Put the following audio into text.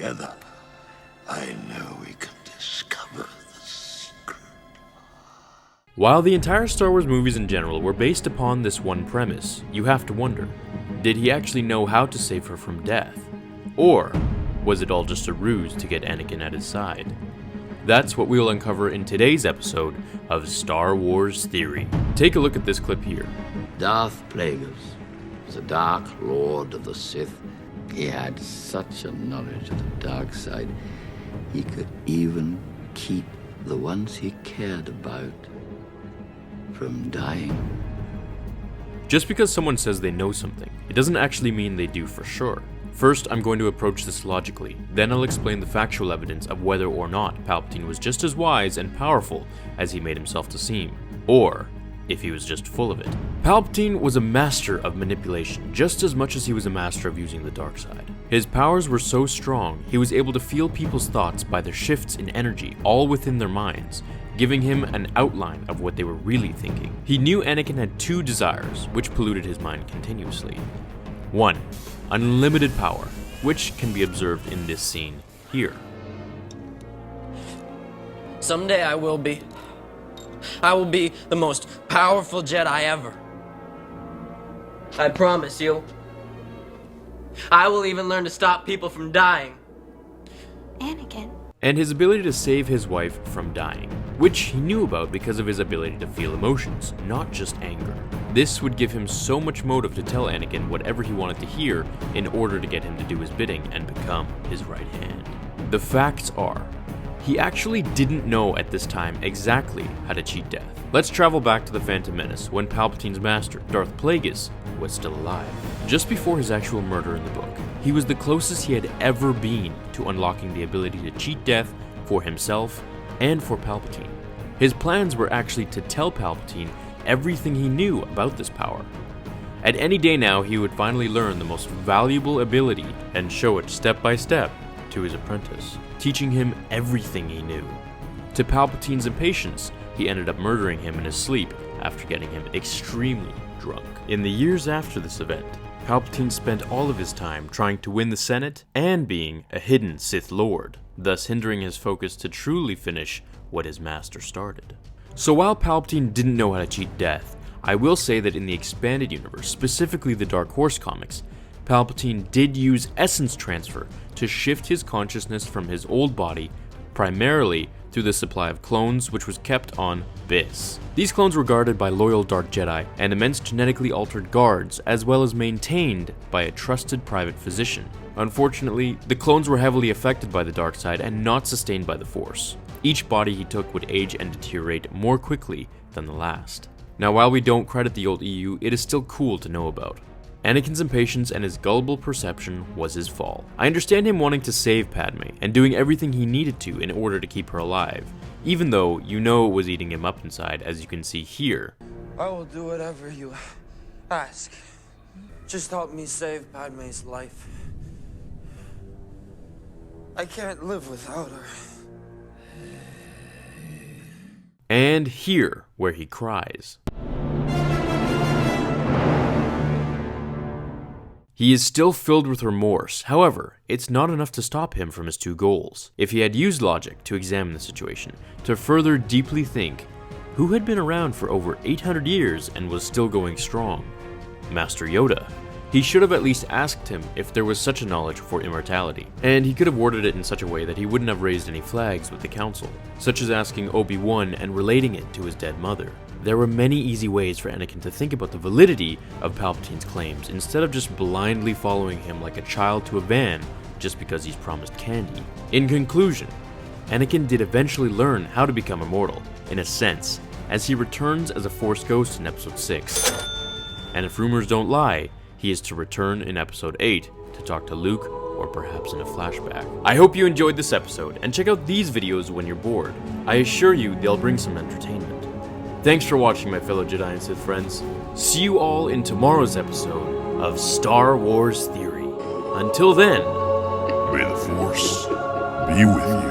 together, I know we can discover the secret. While the entire Star Wars movies in general were based upon this one premise, you have to wonder, did he actually know how to save her from death? Or was it all just a ruse to get Anakin at his side? That's what we will uncover in today's episode of Star Wars Theory. Take a look at this clip here. Darth Plagueis was a dark lord of the Sith. He had such a knowledge of the dark side, he could even keep the ones he cared about from dying. Just because someone says they know something, it doesn't actually mean they do for sure. First, I'm going to approach this logically, then I'll explain the factual evidence of whether or not Palpatine was just as wise and powerful as he made himself to seem, or if he was just full of it. Palpatine was a master of manipulation, just as much as he was a master of using the dark side. His powers were so strong, he was able to feel people's thoughts by their shifts in energy all within their minds, giving him an outline of what they were really thinking. He knew Anakin had two desires, which polluted his mind continuously. 1. Unlimited power, which can be observed in this scene here. Someday I will be the most powerful Jedi ever. I promise you. I will even learn to stop people from dying. Anakin. And his ability to save his wife from dying, which he knew about because of his ability to feel emotions, not just anger. This would give him so much motive to tell Anakin whatever he wanted to hear in order to get him to do his bidding and become his right hand. The facts are, he actually didn't know at this time exactly how to cheat death. Let's travel back to the Phantom Menace when Palpatine's master, Darth Plagueis, was still alive. Just before his actual murder in the book, he was the closest he had ever been to unlocking the ability to cheat death for himself and for Palpatine. His plans were actually to tell Palpatine everything he knew about this power. At any day now, he would finally learn the most valuable ability and show it step by step to his apprentice, teaching him everything he knew. To Palpatine's impatience, he ended up murdering him in his sleep after getting him extremely drunk. In the years after this event, Palpatine spent all of his time trying to win the Senate and being a hidden Sith Lord, thus hindering his focus to truly finish what his master started. So while Palpatine didn't know how to cheat death, I will say that in the expanded universe, specifically the Dark Horse comics, Palpatine did use essence transfer to shift his consciousness from his old body, primarily through the supply of clones which was kept on Biss. These clones were guarded by loyal dark Jedi and immense genetically altered guards, as well as maintained by a trusted private physician. Unfortunately, the clones were heavily affected by the dark side and not sustained by the Force. Each body he took would age and deteriorate more quickly than the last. Now, while we don't credit the old EU, it is still cool to know about. Anakin's impatience and his gullible perception was his fall. I understand him wanting to save Padme and doing everything he needed to in order to keep her alive, even though you know it was eating him up inside, as you can see here. I will do whatever you ask. Just help me save Padme's life. I can't live without her. And here, where he cries. He is still filled with remorse, however, it's not enough to stop him from his two goals. If he had used logic to examine the situation, to further deeply think, who had been around for over 800 years and was still going strong? Master Yoda. He should have at least asked him if there was such a knowledge for immortality, and he could have worded it in such a way that he wouldn't have raised any flags with the Council, such as asking Obi-Wan and relating it to his dead mother. There were many easy ways for Anakin to think about the validity of Palpatine's claims, instead of just blindly following him like a child to a van just because he's promised candy. In conclusion, Anakin did eventually learn how to become immortal, in a sense, as he returns as a Force ghost in Episode 6. And if rumors don't lie, he is to return in Episode 8 to talk to Luke, or perhaps in a flashback. I hope you enjoyed this episode, and check out these videos when you're bored. I assure you they'll bring some entertainment. Thanks for watching, my fellow Jedi and Sith friends. See you all in tomorrow's episode of Star Wars Theory. Until then, May the Force be with you.